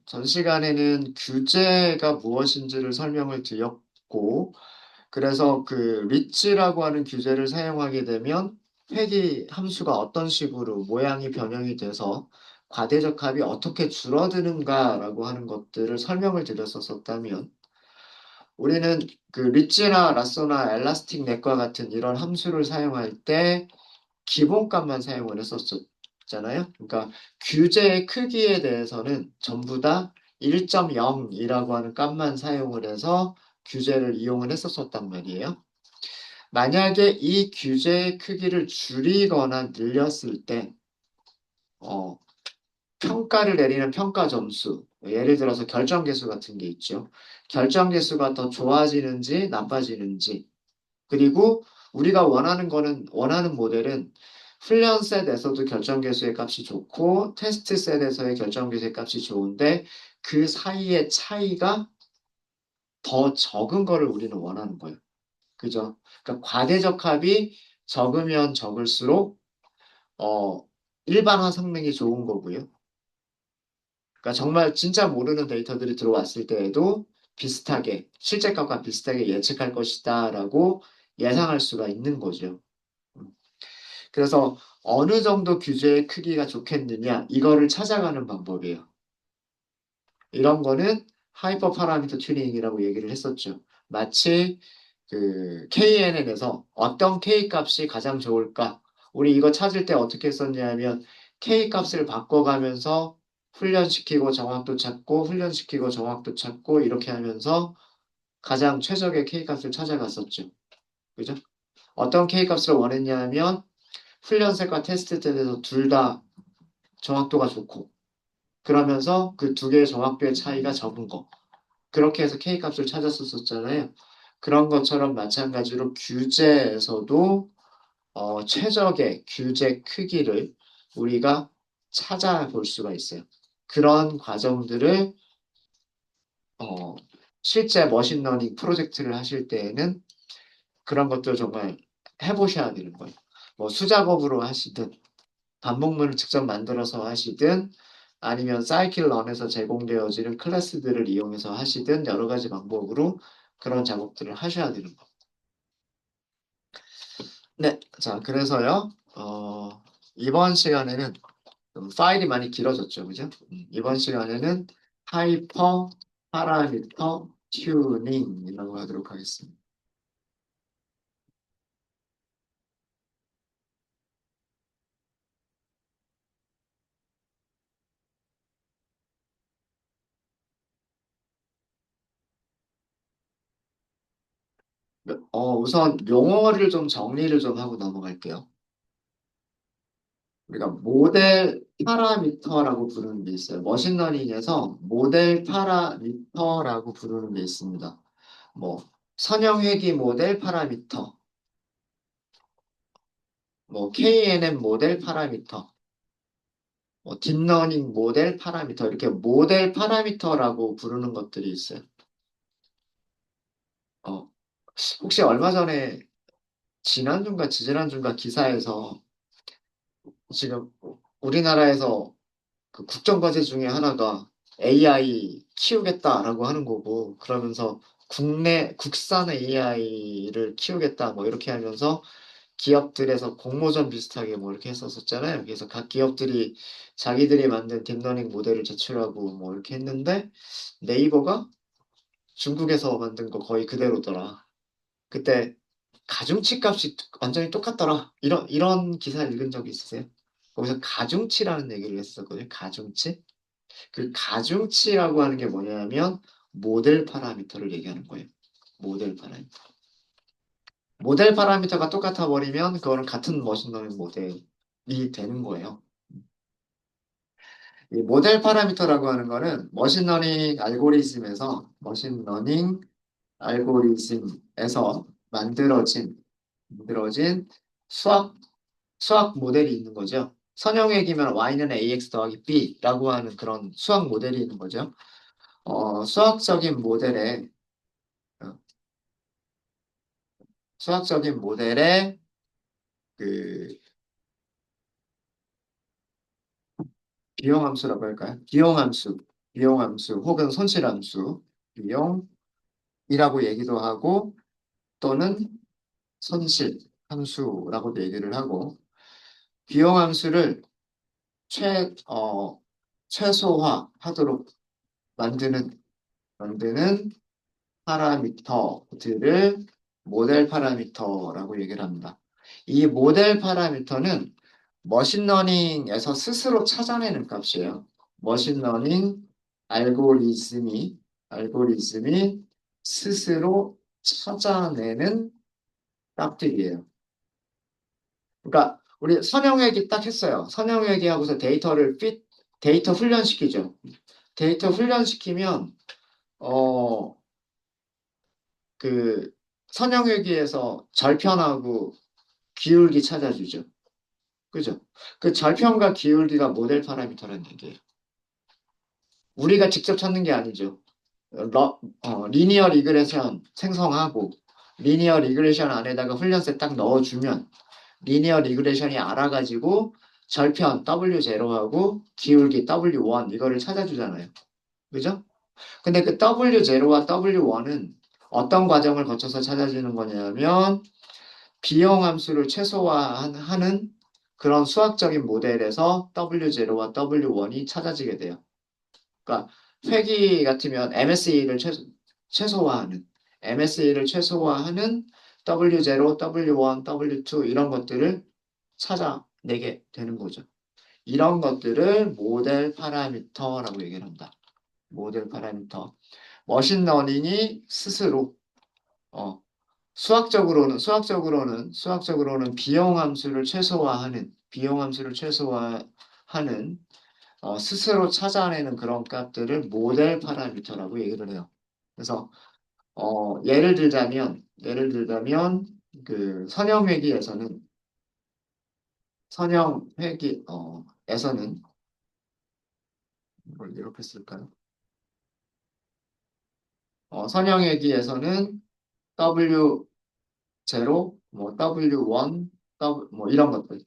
전 시간에는 규제가 무엇인지를 설명을 드렸고, 그래서 그 리치라고 하는 규제를 사용하게 되면 회귀 함수가 어떤 식으로 모양이 변형이 돼서 과대적 합이 어떻게 줄어드는가라고 하는 것들을 설명을 드렸었다면 우리는 그 리치나 라쏘나 엘라스틱 넷과 같은 이런 함수를 사용할 때 기본값만 사용을 했었잖아요. 그러니까 규제의 크기에 대해서는 전부 다 1.0이라고 하는 값만 사용을 해서 규제를 이용을 했었단 말이에요. 만약에 이 규제의 크기를 줄이거나 늘렸을 때, 어, 평가를 내리는 평가 점수, 예를 들어서 결정계수 같은 게 있죠. 결정계수가 더 좋아지는지 나빠지는지, 그리고 우리가 원하는 모델은 훈련 셋에서도 결정계수의 값이 좋고 테스트 셋에서의 결정계수의 값이 좋은데 그 사이의 차이가 더 적은 거를 우리는 원하는 거예요. 그죠? 그러니까 과대적 합이 적으면 적을수록 어, 일반화 성능이 좋은 거고요. 그러니까 정말 진짜 모르는 데이터들이 들어왔을 때에도 비슷하게 실제 값과 비슷하게 예측할 것이다라고 예상할 수가 있는 거죠. 음. 그래서 어느 정도 규제의 크기가 좋겠느냐 이거를 찾아가는 방법이에요. 이런 거는 하이퍼 파라미터 튜닝이라고 얘기를 했었죠. 마치 그 KNN에서 어떤 K 값이 가장 좋을까? 우리 이거 찾을 때 어떻게 했었냐면 K 값을 바꿔가면서 훈련시키고 정확도 찾고 훈련시키고 정확도 찾고 이렇게 하면서 가장 최적의 K 값을 찾아갔었죠. 그죠? 어떤 K 값을 원했냐면 훈련셋과 테스트 때에서 둘 다 정확도가 좋고 그러면서 그 두 개의 정확도의 차이가 적은 거. 그렇게 해서 K 값을 찾았었잖아요. 그런 것처럼 마찬가지로 규제에서도 최적의 규제 크기를 우리가 찾아볼 수가 있어요. 그런 과정들을 어, 실제 머신러닝 프로젝트를 하실 때에는 그런 것들 정말 해보셔야 되는 거예요. 뭐 수작업으로 하시든 반복문을 직접 만들어서 하시든 아니면 사이클런에서 제공되어지는 클래스들을 이용해서 하시든 여러 가지 방법으로 그런 작업들을 하셔야 되는 거. 네, 자, 그래서요, 이번 시간에는 좀 파일이 많이 길어졌죠, 그죠? 이번 시간에는 하이퍼 파라미터 튜닝이라고 하도록 하겠습니다. 우선 용어를 좀 정리를 좀 하고 넘어갈게요. 우리가 모델 파라미터라고 부르는 게 있어요. 머신러닝에서 모델 파라미터라고 부르는 게 있습니다. 뭐 선형회귀 모델 파라미터, 뭐 KNN 모델 파라미터, 뭐 딥러닝 모델 파라미터 이렇게 모델 파라미터라고 부르는 것들이 있어요. 어, 혹시 얼마 전에 지난주인가 지지난주인가 기사에서 지금 우리나라에서 그 국정과제 중에 하나가 AI 키우겠다라고 하는 거고, 그러면서 국산 AI를 키우겠다, 뭐 이렇게 하면서 기업들에서 공모전 비슷하게 뭐 이렇게 했었잖아요. 그래서 각 기업들이 자기들이 만든 딥러닝 모델을 제출하고 뭐 이렇게 했는데, 네이버가 중국에서 만든 거 거의 그대로더라. 그때 가중치 값이 완전히 똑같더라. 이런 기사 읽은 적 있으세요? 거기서 가중치라는 얘기를 했었거든요. 가중치? 그 가중치라고 하는 게 뭐냐면 모델 파라미터를 얘기하는 거예요. 모델 파라미터. 모델 파라미터가 똑같아 버리면 그거는 같은 머신러닝 모델이 되는 거예요. 이 모델 파라미터라고 하는 거는 머신러닝 알고리즘에서 만들어진 수학 수학 모델이 있는 거죠. 선형액이면 y는 ax 더하기 b라고 하는 그런 수학 모델이 있는 거죠. 수학적인 모델에 어, 수학적인 모델에 그 비용함수라고 할까요? 비용함수 혹은 손실함수, 비용이라고 얘기도 하고 또는 손실함수라고도 얘기를 하고 비용함수를 최소화하도록 만드는 파라미터들을 모델 파라미터라고 얘기를 합니다. 이 모델 파라미터는 머신러닝에서 스스로 찾아내는 값이에요. 머신러닝 알고리즘이 스스로 찾아내는 값들이에요. 그러니까 우리 선형외기 딱 했어요. 선형외기 하고서 데이터 훈련시키죠. 데이터 훈련시키면 어 그 선형외기에서 절편하고 기울기 찾아주죠. 그죠? 그 절편과 기울기가 모델 파라미터라는 얘기예요. 우리가 직접 찾는 게 아니죠. 리니어 리그레션 생성하고 리니어 리그레션 안에다가 훈련세 딱 넣어주면 리니어 리그레션이 알아가지고 절편 W0하고 기울기 W1 이거를 찾아주잖아요. 그죠? 근데 그 W0와 W1은 어떤 과정을 거쳐서 찾아지는 거냐면 비용 함수를 최소화하는 그런 수학적인 모델에서 W0와 W1이 찾아지게 돼요. 그러니까 회기 같으면 MSE를 최소화하는 W0, W1, W2 이런 것들을 찾아내게 되는 거죠. 이런 것들을 모델 파라미터라고 얘기를 한다. 모델 파라미터. 머신러닝이 스스로 어, 수학적으로는 비용 함수를 최소화하는 스스로 찾아내는 그런 값들을 모델 파라미터라고 얘기를 해요. 그래서 예를 들자면 그 선형회기에서는 뭘 이렇게 쓸까요? 선형회기에서는 W0, 뭐 W1, 뭐 이런 것들.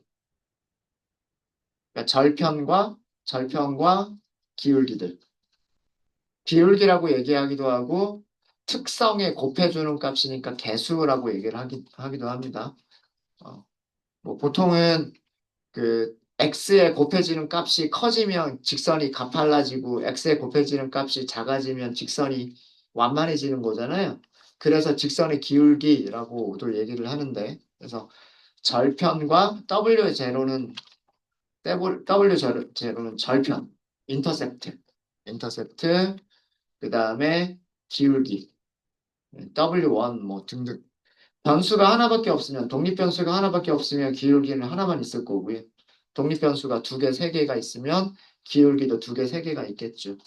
그러니까 절편과 기울기들. 기울기라고 얘기하기도 하고 특성에 곱해주는 값이니까 개수라고 얘기를 하기도 합니다. 어, 뭐 보통은 그 x에 곱해지는 값이 커지면 직선이 가팔라지고 x에 곱해지는 값이 작아지면 직선이 완만해지는 거잖아요. 그래서 직선의 기울기라고도 얘기를 하는데 그래서 절편과 W0는 절편, 인터셉트, 그 다음에 기울기, W1 뭐 등등. 독립변수가 하나밖에 없으면 기울기는 하나만 있을 거고요. 독립변수가 두 개, 세 개가 있으면 기울기도 두 개, 세 개가 있겠죠.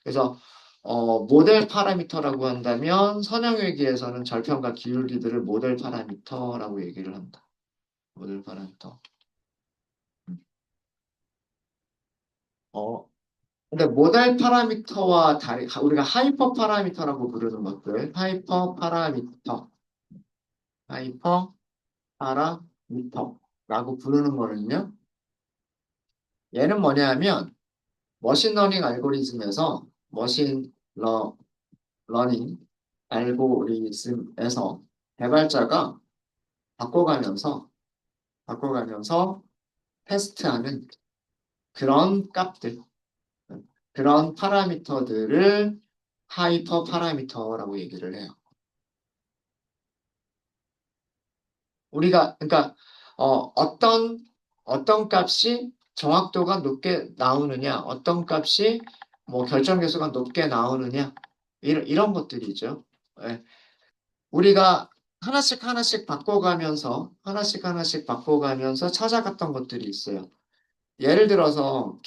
그래서 모델 파라미터라고 한다면 선형외기에서는 절편과 기울기들을 모델 파라미터라고 얘기를 한다. 모델 파라미터. 어, 근데 모델 파라미터와 우리가 하이퍼 파라미터라고 부르는 것들, 하이퍼 파라미터라고 부르는 거는요. 얘는 뭐냐면 머신러닝 알고리즘에서 러닝 알고리즘에서 개발자가 바꿔가면서 바꿔가면서 테스트하는 그런 값들, 그런 파라미터들을 하이퍼 파라미터라고 얘기를 해요. 우리가 그러니까 어떤 값이 정확도가 높게 나오느냐, 어떤 값이 뭐 결정 계수가 높게 나오느냐 이런 것들이죠. 예. 우리가 하나씩 바꿔가면서 찾아갔던 것들이 있어요. 예를 들어서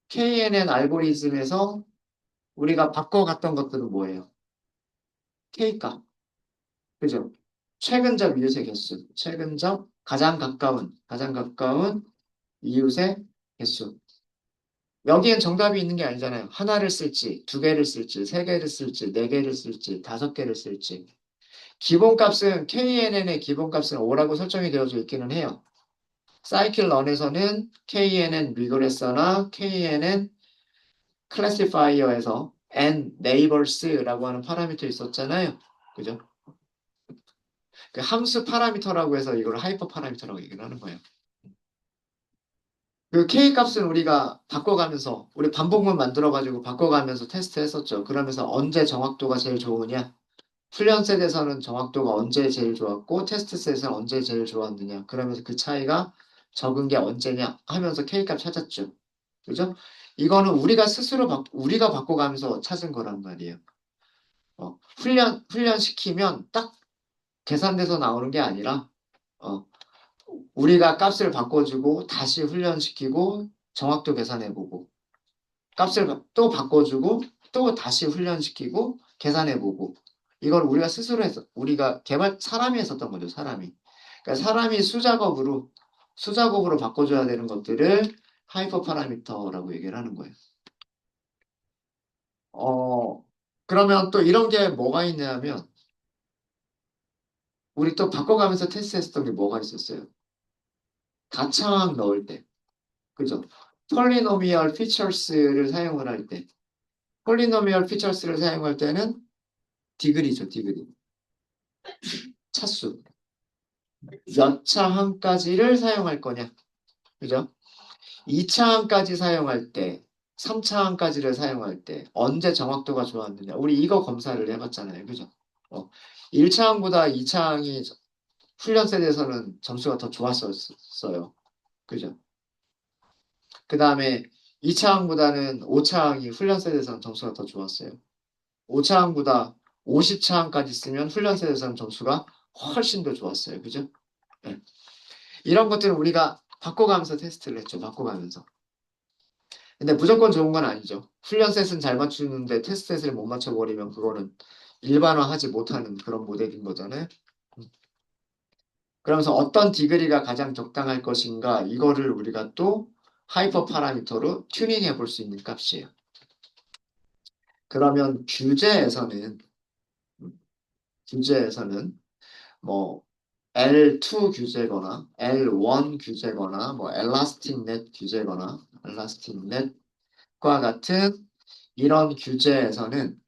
KNN 알고리즘에서 우리가 바꿔갔던 것들은 뭐예요? K값, 그죠? 최근접 이웃의 개수, 가장 가까운 이웃의 개수. 여기엔 정답이 있는 게 아니잖아요. 하나를 쓸지, 두 개를 쓸지, 세 개를 쓸지, 네 개를 쓸지, 다섯 개를 쓸지. KNN의 기본값은 5라고 설정이 되어져 있기는 해요. scikit-learn에서는 knn rigorous나 knn classifier에서 and neighbors라고 하는 파라미터 있었잖아요. 그죠? 그 함수 파라미터라고 해서 이걸 하이퍼 파라미터라고 얘기를 하는 거예요. 그 K 값은 우리가 바꿔가면서 우리 반복문 만들어가지고 바꿔가면서 테스트 했었죠. 그러면서 언제 정확도가 제일 좋으냐? 훈련 셋에서는 정확도가 언제 제일 좋았고 테스트 셋에서는 언제 제일 좋았느냐? 그러면서 그 차이가 적은 게 언제냐 하면서 K 값 찾았죠. 그죠? 이거는 우리가 스스로 우리가 바꿔가면서 찾은 거란 말이에요. 훈련시키면 딱 계산돼서 나오는 게 아니라 어, 우리가 값을 바꿔주고 다시 훈련시키고 정확도 계산해보고 값을 또 바꿔주고 또 다시 훈련시키고 계산해보고 이걸 우리가 스스로 해서 우리가 사람이 했었던 거죠. 사람이. 그러니까 사람이 수작업으로 바꿔줘야 되는 것들을 하이퍼 파라미터라고 얘기를 하는 거예요. 그러면 또 이런 게 뭐가 있냐면 우리 또 바꿔가면서 테스트했었던 게 뭐가 있었어요? 가창 넣을 때. 그죠? 폴리노미얼 피처스를 사용을 할 때. 폴리노미얼 피처스를 사용할 때는 디그리죠, 디그리. 차수. 몇 차항까지를 사용할 거냐. 그죠? 2차항까지 사용할 때, 3차항까지를 사용할 때, 언제 정확도가 좋았느냐. 우리 이거 검사를 해봤잖아요. 그죠? 1차항보다 2차항이 훈련 세대에서는 점수가 더 좋았었어요. 그죠? 그 다음에 2차항보다는 5차항이 훈련 세대에서는 점수가 더 좋았어요. 5차항보다 50차항까지 쓰면 훈련 세대에서는 점수가 훨씬 더 좋았어요. 그죠? 네. 이런 것들은 우리가 바꿔가면서 테스트를 했죠. 바꿔가면서. 근데 무조건 좋은 건 아니죠. 훈련 셋은 잘 맞추는데 테스트 셋을 못 맞춰버리면 그거는 일반화하지 못하는 그런 모델인 거잖아요. 그러면서 어떤 디그리가 가장 적당할 것인가 이거를 우리가 또 하이퍼 파라미터로 튜닝해 볼 수 있는 값이에요. 그러면 규제에서는 뭐 L2 규제거나 L1 규제거나 뭐 엘라스틱 넷 규제거나 엘라스틱 넷과 같은 이런 규제에서는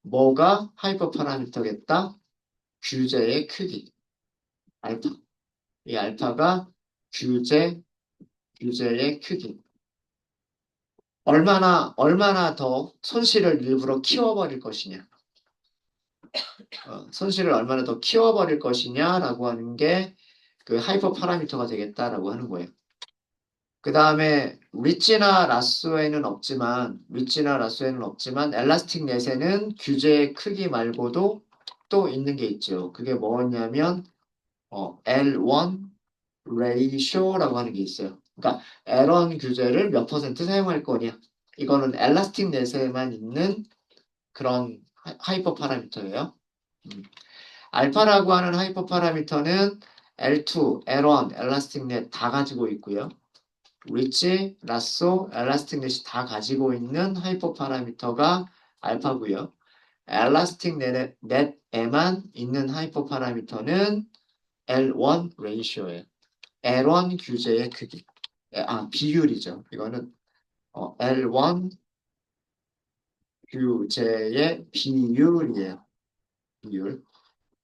뭐가 하이퍼 파라미터겠다? 규제의 크기 알파. 이 알파가 규제의 크기. 얼마나 더 손실을 일부러 키워버릴 것이냐. 손실을 얼마나 더 키워버릴 것이냐라고 하는 게 그 하이퍼 파라미터가 되겠다라고 하는 거예요. 그 다음에 리치나 라쏘에는 없지만 엘라스틱 넷에는 규제의 크기 말고도 또 있는 게 있죠. 그게 뭐냐면 L1 레이쇼라고 하는 게 있어요. 그러니까 L1 규제를 몇 퍼센트 사용할 거냐. 이거는 엘라스틱 넷에만 있는 그런 하이퍼 파라미터예요. 음. 알파라고 하는 하이퍼 파라미터는 L2, L1, 엘라스틱 넷 다 가지고 있고요. 리치, 라쏘, 엘라스틱 넷이 다 가지고 있는 하이퍼 파라미터가 알파고요. 엘라스틱 넷에만 있는 하이퍼 파라미터는 L1 레이쇼예요. L1 규제의 크기. 비율이죠. 이거는 L1 규제의 비율이에요. 비율.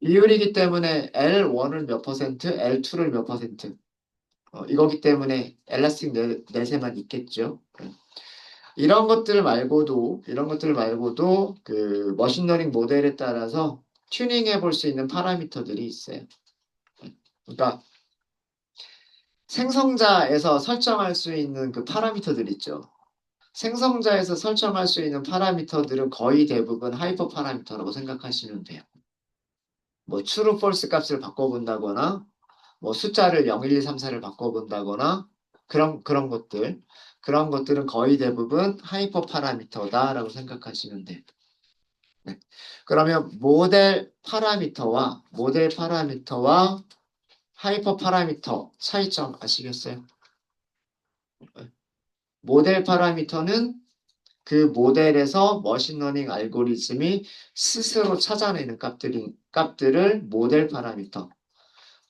비율이기 때문에 L1을 몇 퍼센트, L2를 몇 퍼센트. 이거기 때문에 엘라스틱 넷에만 있겠죠. 이런 것들 말고도 그 머신러닝 모델에 따라서 튜닝해 볼 수 있는 파라미터들이 있어요. 그러니까 생성자에서 설정할 수 있는 그 파라미터들 있죠. 생성자에서 설정할 수 있는 파라미터들은 거의 대부분 하이퍼 파라미터라고 생각하시면 돼요. 뭐 true, false 값을 바꿔본다거나 뭐 숫자를 0, 1, 2, 3, 4를 바꿔본다거나 그런 것들은 거의 대부분 하이퍼 파라미터다라고 생각하시면 돼요. 네. 그러면 모델 파라미터와 하이퍼 파라미터 차이점 아시겠어요? 네. 모델 파라미터는 그 모델에서 머신러닝 알고리즘이 스스로 찾아내는 값들을 모델 파라미터.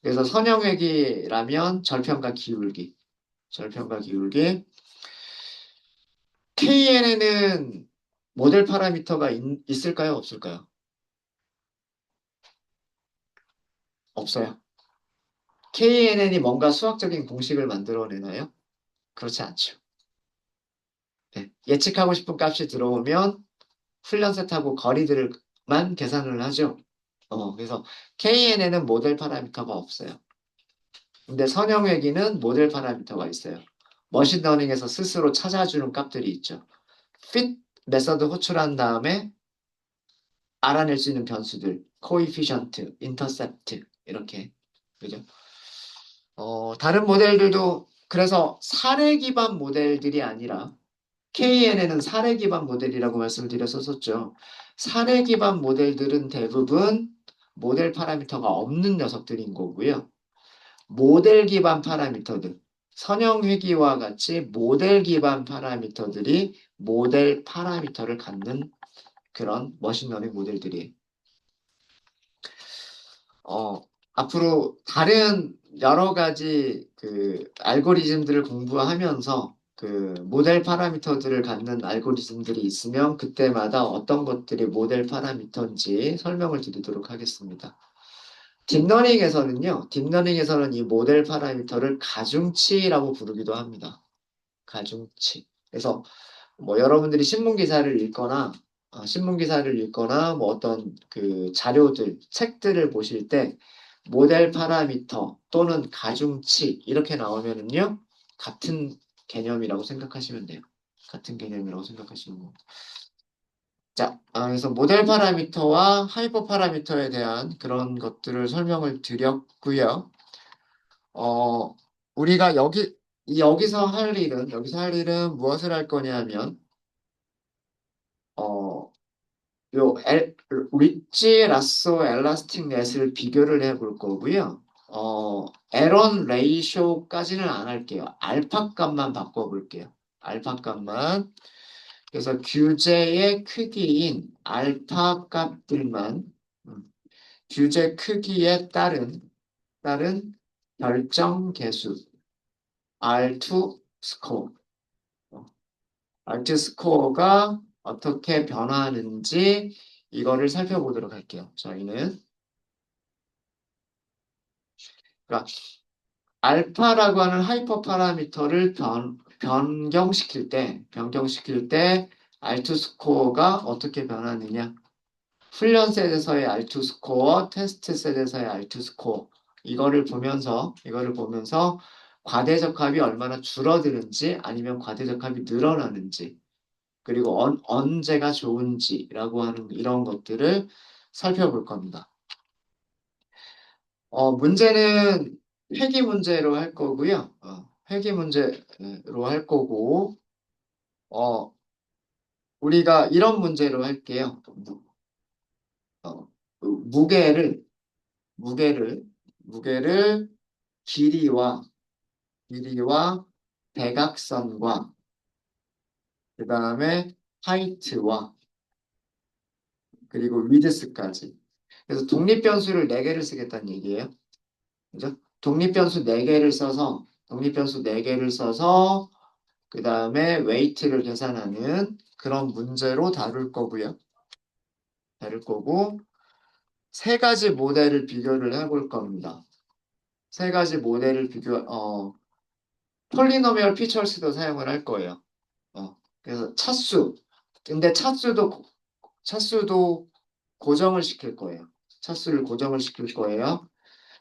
그래서 선형회귀라면 절편과 기울기. 절편과 기울기. KN에는 모델 파라미터가 있을까요? 없을까요? 없어요. KNN이 뭔가 수학적인 공식을 만들어내나요? 그렇지 않죠. 네. 예측하고 싶은 값이 들어오면 훈련셋하고 거리들만 계산을 하죠. 그래서 KNN은 모델 파라미터가 없어요. 근데 선형회귀는 모델 파라미터가 있어요. 머신러닝에서 스스로 찾아주는 값들이 있죠. fit 메서드 호출한 다음에 알아낼 수 있는 변수들, coefficient, intercept 이렇게 그죠? 다른 모델들도 그래서 사례 기반 모델들이 아니라 KNN은 사례 기반 모델이라고 말씀을 드렸었죠. 사례 기반 모델들은 대부분 모델 파라미터가 없는 녀석들인 거고요. 모델 기반 파라미터들, 선형회귀와 같이 모델 기반 파라미터들이 모델 파라미터를 갖는 그런 머신러닝 모델들이에요. 어, 앞으로 다른 여러 가지 그 알고리즘들을 공부하면서 그 모델 파라미터들을 갖는 알고리즘들이 있으면 그때마다 어떤 것들이 모델 파라미터인지 설명을 드리도록 하겠습니다. 딥러닝에서는 이 모델 파라미터를 가중치라고 부르기도 합니다. 가중치. 그래서 뭐 여러분들이 신문 기사를 읽거나 뭐 어떤 그 자료들, 책들을 보실 때 모델 파라미터 또는 가중치 이렇게 나오면은요 같은 개념이라고 생각하시면 돼요. 같은 개념이라고 생각하시면 돼요. 자, 그래서 모델 파라미터와 하이퍼 파라미터에 대한 그런 것들을 설명을 드렸고요. 어, 우리가 여기서 할 일은 무엇을 할 거냐면, 어, 리지 라쏘 엘라스틱 넷을 비교를 해볼 거고요. 에런 레이쇼까지는 안 할게요. 알파 값만 바꿔볼게요. 알파 값만. 그래서 규제의 크기인 알파 값들만, 음, 규제 크기에 따른 결정 계수, R2 스코어. 알트 스코어가 어떻게 변화하는지 이거를 살펴보도록 할게요. 저희는 그러니까 알파라고 하는 하이퍼 파라미터를 변경시킬 때 알트 스코어가 어떻게 변하느냐? 훈련 셋에서의 알트 스코어, 테스트 셋에서의 알트 스코어 이거를 보면서 과대적합이 얼마나 줄어드는지 아니면 과대적합이 늘어나는지 그리고 언제가 좋은지라고 하는 이런 것들을 살펴볼 겁니다. 문제는 회귀 문제로 할 거고요. 회귀 문제로 할 거고, 어, 우리가 이런 문제로 할게요. 어, 무게를, 무게를, 무게를 길이와, 길이와 대각선과, 그 다음에 하이트와, 그리고 위드스까지. 그래서 독립변수를 4개를 쓰겠다는 얘기예요. 그죠? 독립변수 4개를 써서, 그 다음에 웨이트를 계산하는 그런 문제로 다룰 거고, 세 가지 모델을 비교를 해볼 겁니다. 세 가지 모델을 폴리노미얼 피처스도 사용을 할 거예요. 그래서 근데 차수도 고정을 시킬 거예요. 차수를 고정을 시킬 거예요.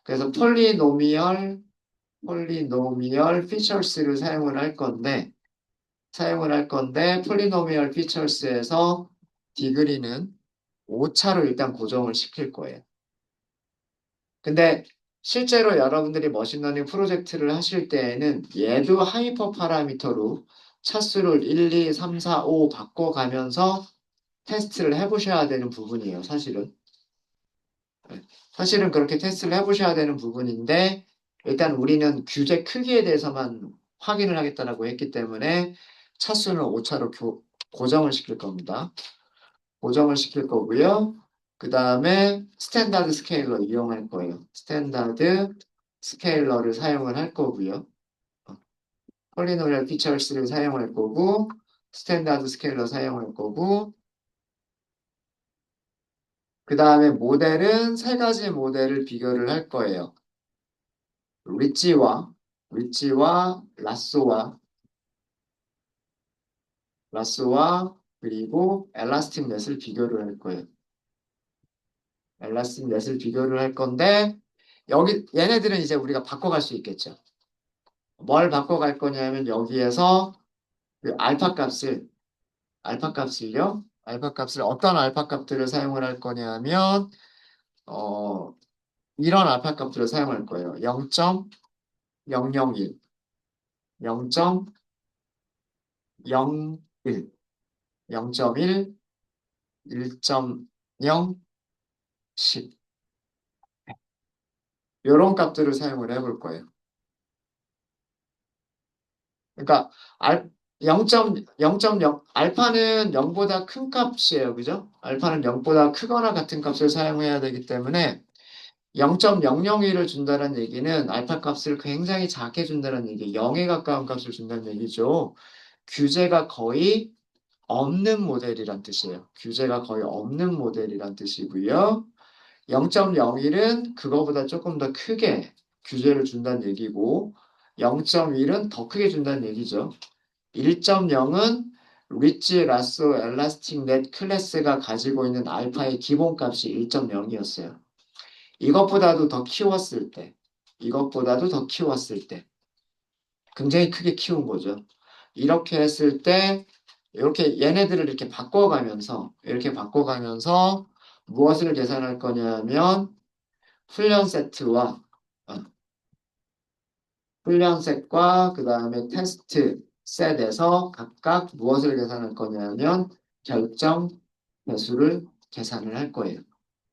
그래서 폴리노미얼 피처스를 사용을 할 건데 폴리노미얼 피처스에서 디그리는 오차로 일단 고정을 시킬 거예요. 근데 실제로 여러분들이 머신러닝 프로젝트를 하실 때에는 얘도 하이퍼 파라미터로 차수를 1, 2, 3, 4, 5 바꿔가면서 테스트를 해보셔야 되는 부분이에요, 사실은. 네. 사실은 그렇게 테스트를 해보셔야 되는 부분인데 일단 우리는 규제 크기에 대해서만 확인을 하겠다라고 했기 때문에 차수는 오차로 고정을 시킬 겁니다. 고정을 시킬 거고요. 그 다음에 스탠다드 스케일러 이용할 거예요. 스탠다드 스케일러를 사용을 할 거고요. 폴리노미얼 피처스를 사용할 거고, 스탠다드 스케일러 사용할 거고, 그 다음에 모델은 세 가지 모델을 비교를 할 거예요. 리치와, 리치와 라쏘와 그리고 엘라스틱 넷을 비교를 할 거예요. 엘라스틱 넷을 비교를 할 건데, 여기, 얘네들은 이제 우리가 바꿔갈 수 있겠죠. 뭘 바꿔갈 거냐면 여기에서 그 알파 값을요. 알파 값을 어떤 알파 값들을 사용을 할 거냐면 어, 이런 알파 값들을 사용할 거예요. 0.001, 0.01, 0.1, 1.0, 10 이런 값들을 사용을 해볼 거예요. 그러니까 0.0 알파는 0보다 큰 값이에요. 그죠? 알파는 0보다 크거나 같은 값을 사용해야 되기 때문에 0.001을 준다는 얘기는 알파 값을 굉장히 작게 준다는 얘기, 0에 가까운 값을 준다는 얘기죠. 규제가 거의 없는 모델이란 뜻이에요. 규제가 거의 없는 모델이란 뜻이고요. 0.01은 그거보다 조금 더 크게 규제를 준다는 얘기고 0.1은 더 크게 준다는 얘기죠. 1.0은 리치, 라쏘, 엘라스틱 넷 클래스가 가지고 있는 알파의 기본값이 1.0이었어요. 이것보다도 더 키웠을 때, 이것보다도 더 키웠을 때, 굉장히 크게 키운 거죠. 이렇게 했을 때, 이렇게 얘네들을 이렇게 바꿔가면서 무엇을 계산할 거냐면, 훈련 세트와, 어, 훈련 셋과 그 다음에 테스트 셋에서 각각 무엇을 계산할 거냐면, 결정 배수를 계산을 할 거예요.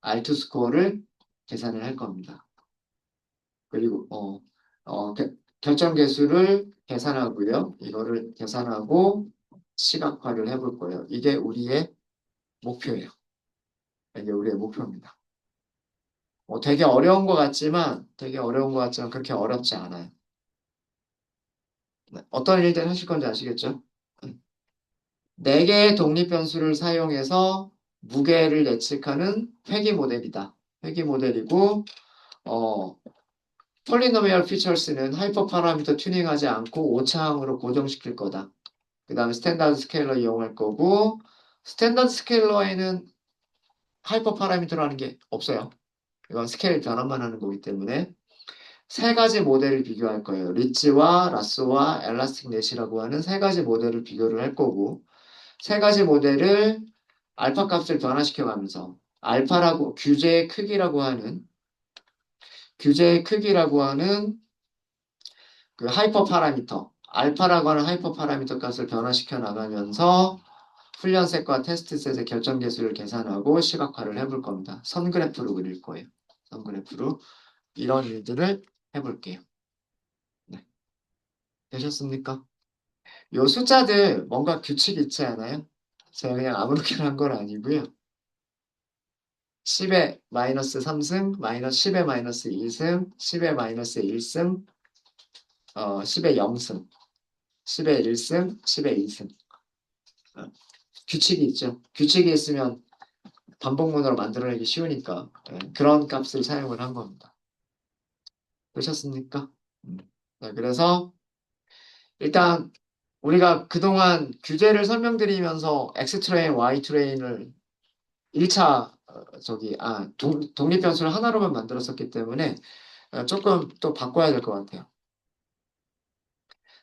R2 스코어를 계산을 할 겁니다. 그리고 결정 계수를 계산하고요. 이거를 계산하고 시각화를 해볼 거예요. 이게 우리의 목표예요. 이게 우리의 목표입니다. 되게 어려운 것 같지만 그렇게 어렵지 않아요. 네, 어떤 일들 하실 건지 아시겠죠? 네 개의 독립 변수를 사용해서 무게를 예측하는 회귀 모델이다. 회귀 모델이고, 어, 폴리노미얼 피처스는 하이퍼 파라미터 튜닝하지 않고 오차항으로 고정시킬 거다. 그 다음에 스탠다드 스케일러 이용할 거고, 스탠다드 스케일러에는 하이퍼 파라미터라는 게 없어요. 이건 스케일 변환만 하는 거기 때문에 세 가지 모델을 비교할 거예요. 리치와 라쏘와 엘라스틱 넷이라고 하는 세 가지 모델을 비교를 할 거고, 세 가지 모델을 알파 값을 변화시켜 가면서 규제의 크기라고 하는 그 하이퍼 파라미터, 알파라고 하는 하이퍼 파라미터 값을 변화시켜 나가면서 훈련셋과 테스트셋의 결정 계수를 계산하고 시각화를 해볼 겁니다. 선그래프로 그릴 거예요. 선그래프로 이런 일들을 해볼게요. 네. 되셨습니까? 요 숫자들 뭔가 규칙이 있지 않아요? 제가 그냥 아무렇게나 한 건 아니고요. 10의 마이너스 3승, 10의 마이너스 2승, 10의 마이너스 1승, 10의 0승, 10의 1승, 10의 2승. 규칙이 있죠. 규칙이 있으면 반복문으로 만들어내기 쉬우니까 그런 값을 사용을 한 겁니다. 되셨습니까? 음. 네, 그래서 일단 우리가 그동안 규제를 설명드리면서 X 트레인, Y 트레인을 1차 독립변수를 하나로만 만들었었기 때문에 조금 또 바꿔야 될 것 같아요.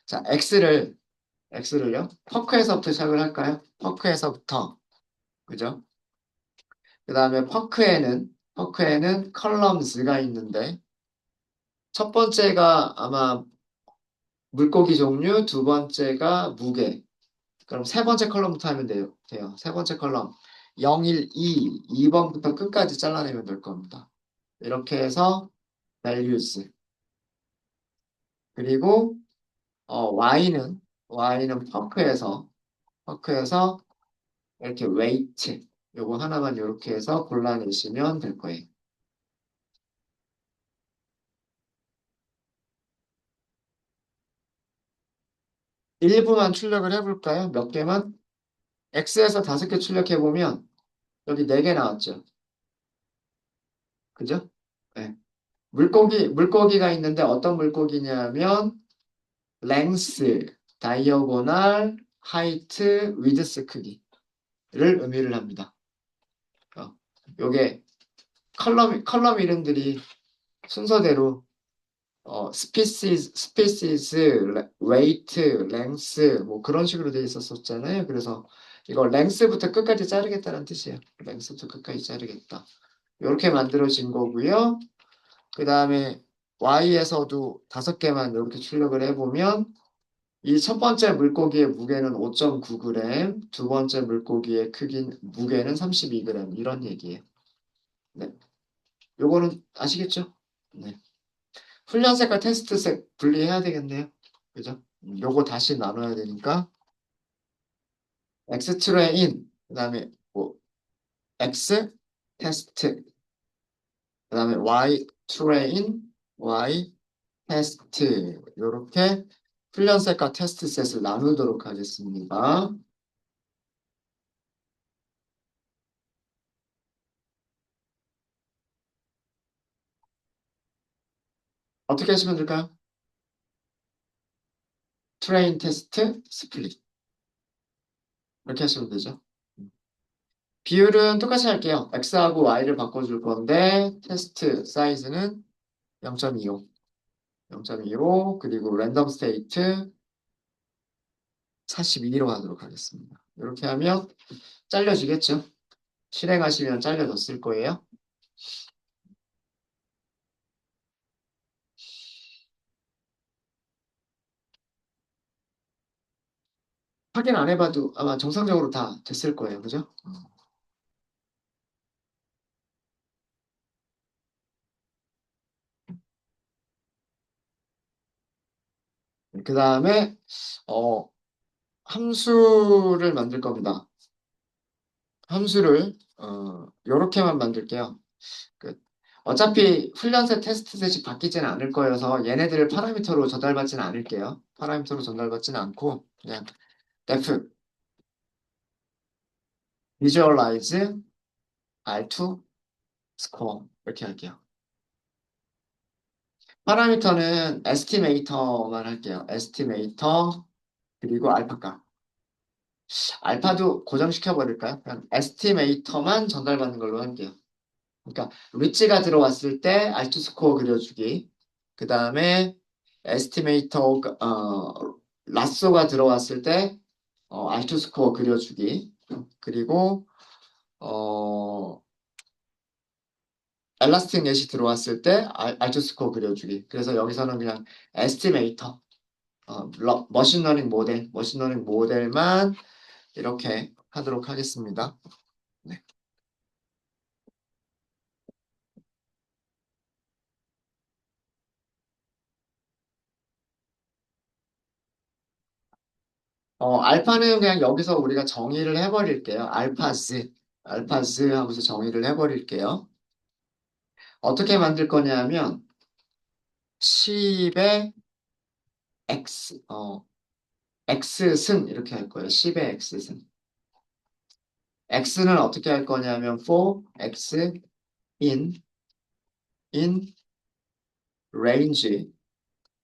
자, X를요. 퍼크에서부터 시작을 할까요? 퍼크에서부터. 그죠? 그 다음에 퍼크에는 컬럼즈가 있는데 첫 번째가 아마 물고기 종류, 두 번째가 무게. 그럼 세 번째 컬럼부터 하면 돼요. 세 번째 컬럼. 0, 1, 2, 2번부터 끝까지 잘라내면 될 겁니다. 이렇게 해서 values. 그리고 Y는 퍼크에서 이렇게 weight. 요거 하나만 이렇게 해서 골라내시면 될 거예요. 일부만 출력을 해볼까요? 몇 개만? X에서 5개 출력해보면 여기 4개 나왔죠. 그죠? 네. 물고기가 있는데 어떤 물고기냐면 length, diagonal, height, width 크기를 의미를 합니다. 어, 요게 컬럼 이름들이 순서대로 species, weight, length 뭐 그런 식으로 돼 있었었잖아요. 그래서 이거 length부터 끝까지 자르겠다는 뜻이에요. length부터 끝까지 자르겠다. 이렇게 만들어진 거고요. 그 다음에 Y에서도 5개만 이렇게 출력을 해보면 이 첫 번째 물고기의 무게는 5.9g, 두 번째 물고기의 무게는 32g 이런 얘기예요. 네, 요거는 아시겠죠? 네. 훈련 색과 테스트 색 분리해야 되겠네요. 그죠? 요거 다시 나눠야 되니까 X 트레인 그다음에 뭐 X 테스트 그다음에 Y 트레인 Y 테스트 이렇게 훈련 셋과 테스트 셋을 나누도록 하겠습니다. 어떻게 하시면 될까요? 트레인 테스트 스플릿 이렇게 하시면 되죠. 비율은 똑같이 할게요. X하고 Y를 바꿔줄 건데 테스트 사이즈는 0.25 0.25 그리고 랜덤 스테이트 42로 하도록 하겠습니다. 이렇게 하면 잘려지겠죠? 실행하시면 잘려졌을 거예요. 확인 안 해봐도 아마 정상적으로 다 됐을 거예요. 그죠? 그 다음에 어, 함수를 만들 겁니다. 함수를 요렇게만 만들게요. 그, 어차피 훈련세 테스트셋이 바뀌지는 않을 거여서 얘네들을 파라미터로 전달받지는 않을게요. 파라미터로 전달받지는 않고 그냥 def visualize R2 score 이렇게 할게요. 파라미터는 에스티메이터만 할게요. 에스티메이터 그리고 알파값. 알파도 고정시켜 버릴까요? 그냥 에스티메이터만 전달받는 걸로 할게요. 그러니까 리치가 들어왔을 때 R2 스코어 그려주기. 그 다음에 에스티메이터 라쏘가 들어왔을 때 R2 스코어 그려주기. 그리고 어, 엘라스틱 넷이 들어왔을 때 R2 스코어 그려주기. 그래서 여기서는 그냥 에스티메이터 머신러닝 모델만 이렇게 하도록 하겠습니다. 네. 알파는 그냥 여기서 우리가 정의를 해버릴게요. 알파즈 하고서 정의를 해버릴게요. 어떻게 만들 거냐면 10의 x승 이렇게 할 거예요. 10의 x승. x는 어떻게 할 거냐면 for x in range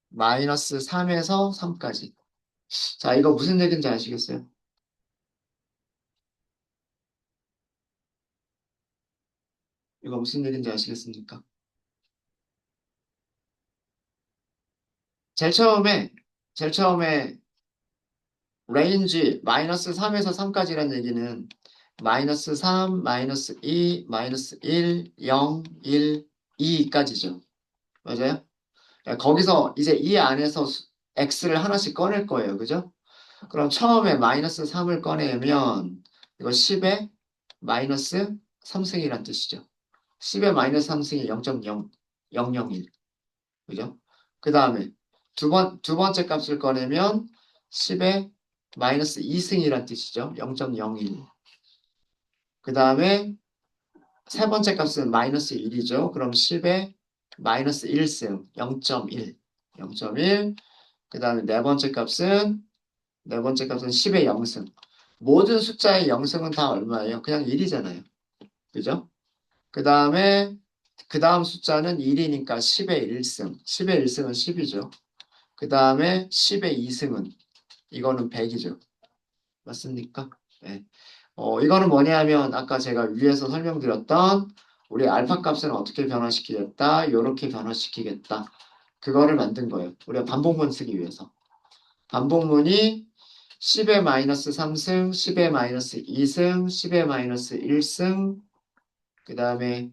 마이너스 3에서 3까지. 자, 이거 무슨 얘기인지 아시겠어요? 이거 무슨 얘기인지 아시겠습니까? 제일 처음에, 제일 처음에 레인지 마이너스 3에서 3까지라는 얘기는 마이너스 3, 마이너스 2, 마이너스 1, 0, 1, 2까지죠. 맞아요? 거기서 이제 이 안에서 x를 하나씩 꺼낼 거예요. 그죠? 그럼 처음에 마이너스 3을 꺼내면 이거 10의 마이너스 3승이란 뜻이죠. 10의 마이너스 3승이 0.0001. 그죠? 그 다음에 두 번째 값을 꺼내면 10의 마이너스 2승이란 뜻이죠. 0.01. 그 다음에 세 번째 값은 마이너스 1이죠. 그럼 10의 마이너스 1승 0.1. 0.1. 그 다음에 네 번째 값은 네 번째 값은 10의 0승. 모든 숫자의 0승은 다 얼마예요? 그냥 1이잖아요. 그죠? 그 다음에 그 다음 숫자는 1이니까 10의 1승. 10의 1승은 10이죠. 그 다음에 10의 2승은 이거는 100이죠. 맞습니까? 네. 이거는 뭐냐면 아까 제가 위에서 설명드렸던 우리 알파 값은 어떻게 변화시키겠다, 이렇게 변화시키겠다. 그거를 만든 거예요. 우리가 반복문 쓰기 위해서. 반복문이 10의 마이너스 3승, 10의 마이너스 2승, 10의 마이너스 1승, 그 다음에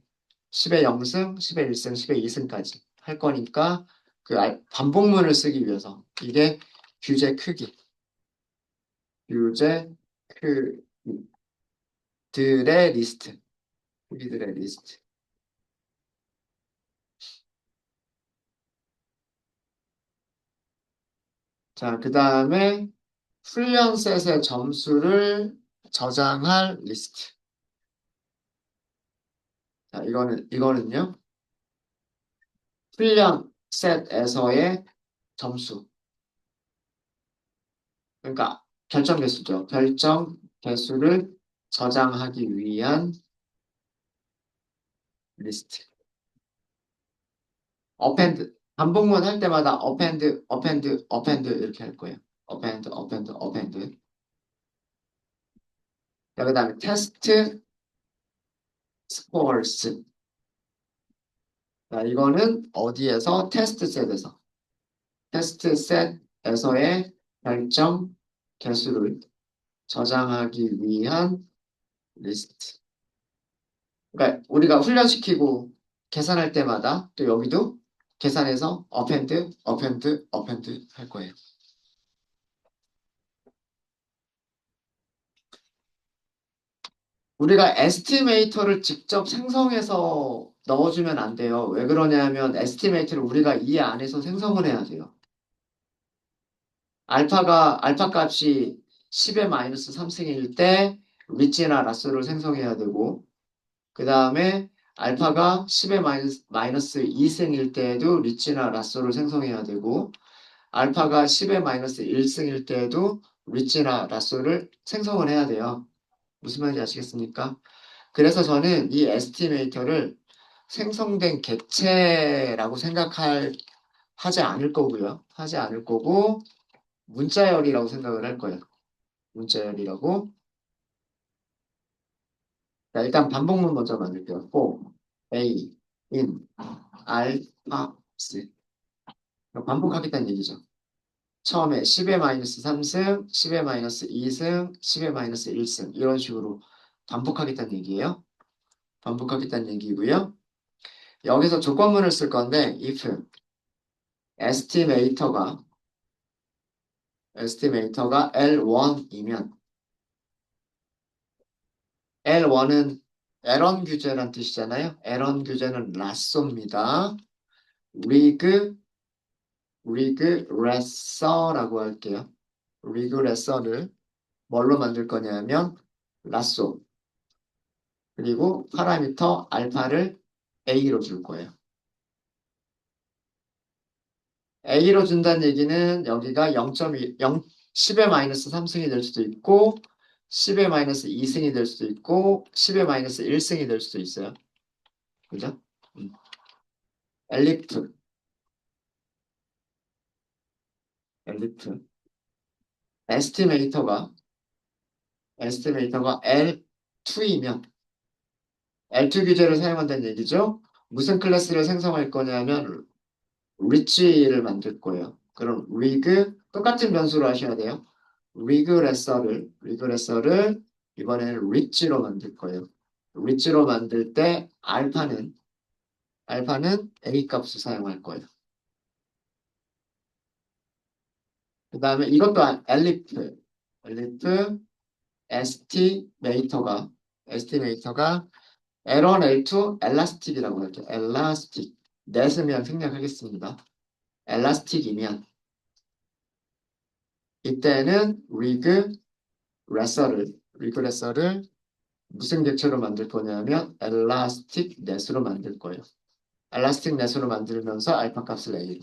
10의 0승, 10의 1승, 10의 2승까지 할 거니까 그 반복문을 쓰기 위해서 이게 규제 크기, 규제 크기들의 리스트, 크기들의 리스트. 자, 그 다음에 훈련셋의 점수를 저장할 리스트. 자, 이거는요. 훈련셋에서의 점수. 그러니까 결정 개수죠. 결정 개수를 저장하기 위한 리스트. 어펜드. 반복문 할 때마다 어펜드, 어펜드, 어펜드 이렇게 할 거예요. 어펜드, 어펜드, 어펜드. 그 다음에 테스트 스코어스. 자, 이거는 어디에서? 테스트 셋에서. 테스트 셋에서의 결정 개수를 저장하기 위한 리스트. 그러니까 우리가 훈련시키고 계산할 때마다 또 여기도 계산해서 어펜드, 어펜드, 어펜드 할 거예요. 우리가 에스티메이터를 직접 생성해서 넣어주면 안 돼요. 왜 그러냐면 에스티메이터를 우리가 이 안에서 생성을 해야 돼요. 알파 값이 10의 마이너스 3승일 때 리치나 라쏘를 생성해야 되고 그 다음에 알파가 10의 마이너스 2승일 때에도 리치나 라쏘를 생성해야 되고 알파가 10의 마이너스 1승일 때에도 리치나 라쏘를 생성을 해야 돼요. 무슨 말인지 아시겠습니까? 그래서 저는 이 에스티메이터를 생성된 객체라고 하지 않을 거고요. 하지 않을 거고 문자열이라고 생각을 할 거예요. 문자열이라고. 자, 일단 반복문 먼저 만들게요. for a in 알파 x 반복하겠다는 얘기죠. 처음에 10의 마이너스 3승, 10의 마이너스 2승, 10의 마이너스 1승 이런 식으로 반복하겠다는 얘기예요. 반복하겠다는 얘기고요. 여기서 조건문을 쓸 건데 if 에스티메이터가 L1이면 L1은 에런 규제란 뜻이잖아요. 에런 규제는 라쏘입니다. 리그 리그레서라고 할게요. 리그레서를 뭘로 만들 거냐면 라쏘 그리고 파라미터 알파를 A로 줄 거예요. A로 준다는 얘기는 여기가 0.2, 10의 마이너스 3승이 될 수도 있고 10의 마이너스 2승이 될 수도 있고 10의 마이너스 1승이 될 수도 있어요. 그죠? 음. 엘리프, 엘리프. 에스티메이터가 L2이면 L2 규제를 사용한다는 얘기죠. 무슨 클래스를 생성할 거냐면 리치를 만들 거예요. 그럼 똑같은 변수로 하셔야 돼요. 리그레서를 이번에는 리치로 만들 거예요. 리치로 만들 때 알파는 A 값을 사용할 거예요. 그 다음에 이것도 엘리프 에스티메이터가 L1, L2 엘라스틱이라고 할게요. 엘라스틱 넷으면 생략하겠습니다. 엘라스틱이면 이때는 리그레서를 무슨 객체로 만들 거냐면 엘라스틱 넷으로 만들 거예요. 엘라스틱 넷으로 만들면서 알파 값을 A로.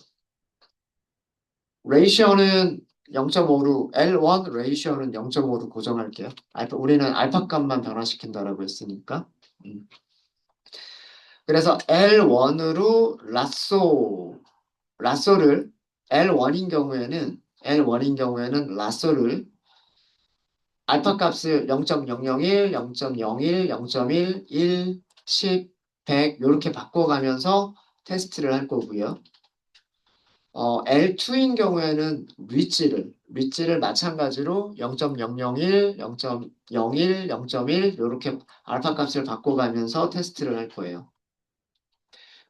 레이시오는 0.5로 L1 레이쇼는 0.5로 고정할게요. 우리는 알파 값만 변화시킨다라고 했으니까. 음. 그래서 L1으로 라쏘를 L1인 경우에는 라쏘를 알파 값을 0.001, 0.01, 0.1, 1, 10, 100 이렇게 바꿔가면서 테스트를 할 거고요. L2인 경우에는 리치를 마찬가지로 0.001, 0.01, 0.1 이렇게 알파 값을 바꿔가면서 테스트를 할 거예요.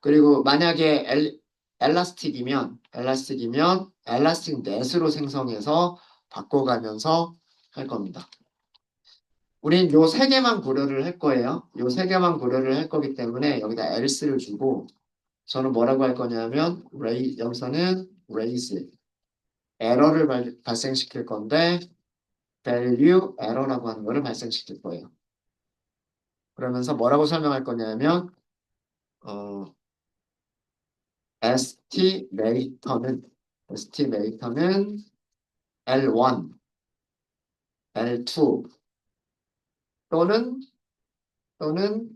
그리고 만약에 엘라스틱 넷으로 생성해서 바꿔가면서 할 겁니다. 우린 요 세 개만 고려를 할 거예요. 요 세 개만 고려를 할 거기 때문에 여기다 else를 주고 저는 뭐라고 할 거냐면 여기서는 raise 에러를 발생시킬 건데 value 에러라고 하는 거를 발생시킬 거예요. 그러면서 뭐라고 설명할 거냐면 어, estimator는 L1, L2 또는 또는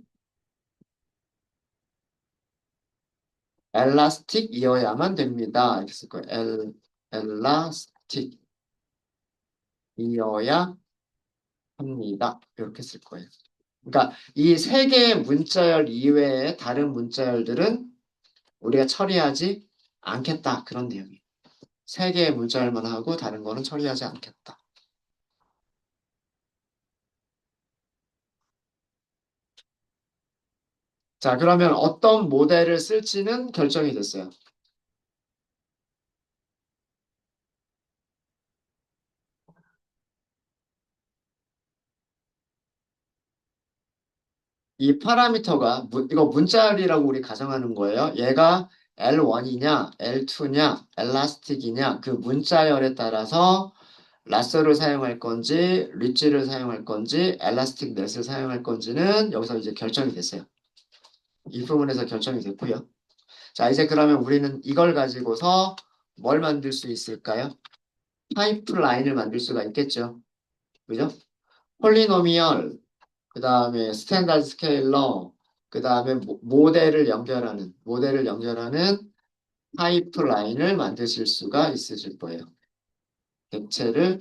elastic이어야만 됩니다. 이렇게 쓸 거예요. elastic이어야 합니다. 이렇게 쓸 거예요. 그러니까 이 세 개의 문자열 이외에 다른 문자열들은 우리가 처리하지 않겠다. 그런 내용이에요. 세 개의 문자열만 하고 다른 거는 처리하지 않겠다. 자, 그러면 어떤 모델을 쓸지는 결정이 됐어요. 이 파라미터가 이거 문자열이라고 우리 가정하는 거예요. 얘가 L1이냐, L2냐, 엘라스틱이냐 그 문자열에 따라서 라서를 사용할 건지, 리치를 사용할 건지, 엘라스틱 넷을 사용할 건지는 여기서 이제 결정이 됐어요. 이 부분에서 결정이 됐고요. 자, 이제 그러면 우리는 이걸 가지고서 뭘 만들 수 있을까요? 파이프라인을 만들 수가 있겠죠. 그죠? 폴리노미얼, 그 다음에 스탠다드 스케일러, 그 다음에 모델을 연결하는 파이프라인을 만드실 수가 있으실 거예요. 객체를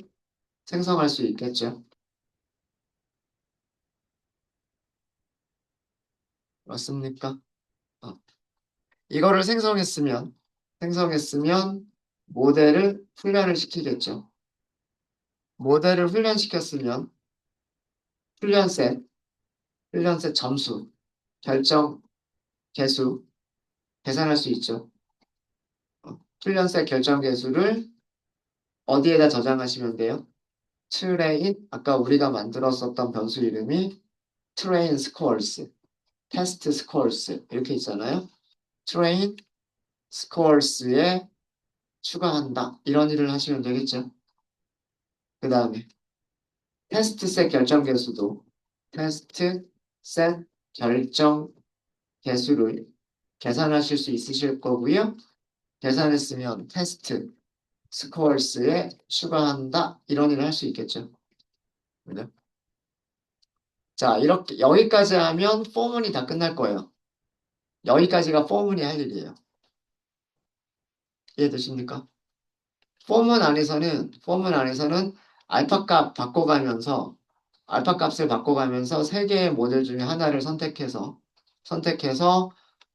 생성할 수 있겠죠. 맞습니까? 어. 이거를 생성했으면 모델을 훈련을 시키겠죠. 모델을 훈련시켰으면 훈련셋, 훈련셋 점수, 결정 개수 계산할 수 있죠. 훈련셋 결정 개수를 어디에다 저장하시면 돼요? 아까 우리가 만들었었던 변수 이름이 train scores, test scores 이렇게 있잖아요. train scores에 추가한다. 이런 일을 하시면 되겠죠. 그 다음에 테스트셋 결정 개수도 테스트셋 결정 개수를 계산하실 수 있으실 거고요. 계산했으면 테스트 스코어스에 추가한다. 이런 일을 할 수 있겠죠. 그죠? 자, 이렇게 여기까지 하면 포문이 다 끝날 거예요. 여기까지가 포문이 할 일이에요. 이해되십니까? 포문 안에서는 알파 값 바꿔가면서 알파 값을 바꿔가면서 세 개의 모델 중에 하나를 선택해서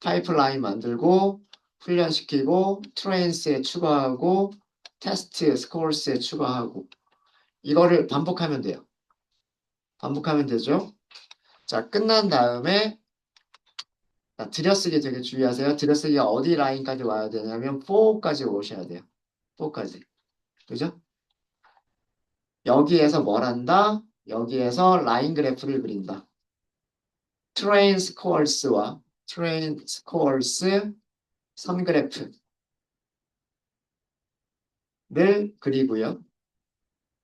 파이프라인 만들고 훈련시키고 트레인스에 추가하고 테스트 스코어스에 추가하고 이거를 반복하면 돼요. 반복하면 되죠. 자, 끝난 다음에 자, 들여쓰기 되게 주의하세요. 들여쓰기가 어디 라인까지 와야 되냐면 4까지 오셔야 돼요. 4까지. 그죠? 여기에서 뭘 한다? 여기에서 라인 그래프를 그린다. 트레인 스코어스와 트레인 스코어스 선 그래프를 그리고요.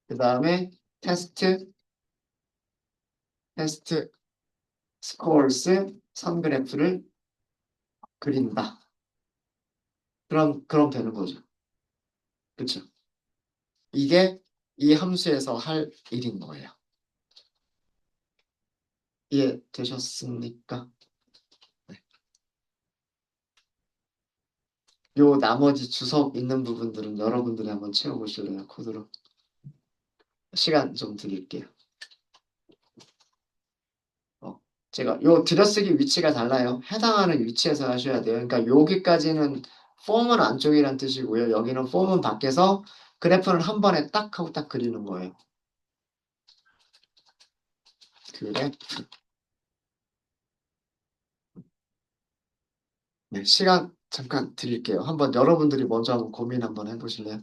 그 다음에 테스트 스코어스 선 그래프를 그린다. 그럼 되는 거죠. 그렇죠? 이게 이 함수에서 할 일인 거예요. 이해되셨습니까? 네. 요 나머지 주석 있는 부분들은 여러분들이 한번 채워보실래요? 코드로. 시간 좀 드릴게요. 어, 제가 요 들여쓰기 위치가 달라요. 해당하는 위치에서 하셔야 돼요. 그러니까 여기까지는 폼은 안쪽이란 뜻이고요. 여기는 폼은 밖에서 그래프는 한 번에 딱 하고 딱 그리는 거예요. 그래프. 네, 시간 잠깐 드릴게요. 한번 여러분들이 먼저 한번 고민 한번 해보실래요?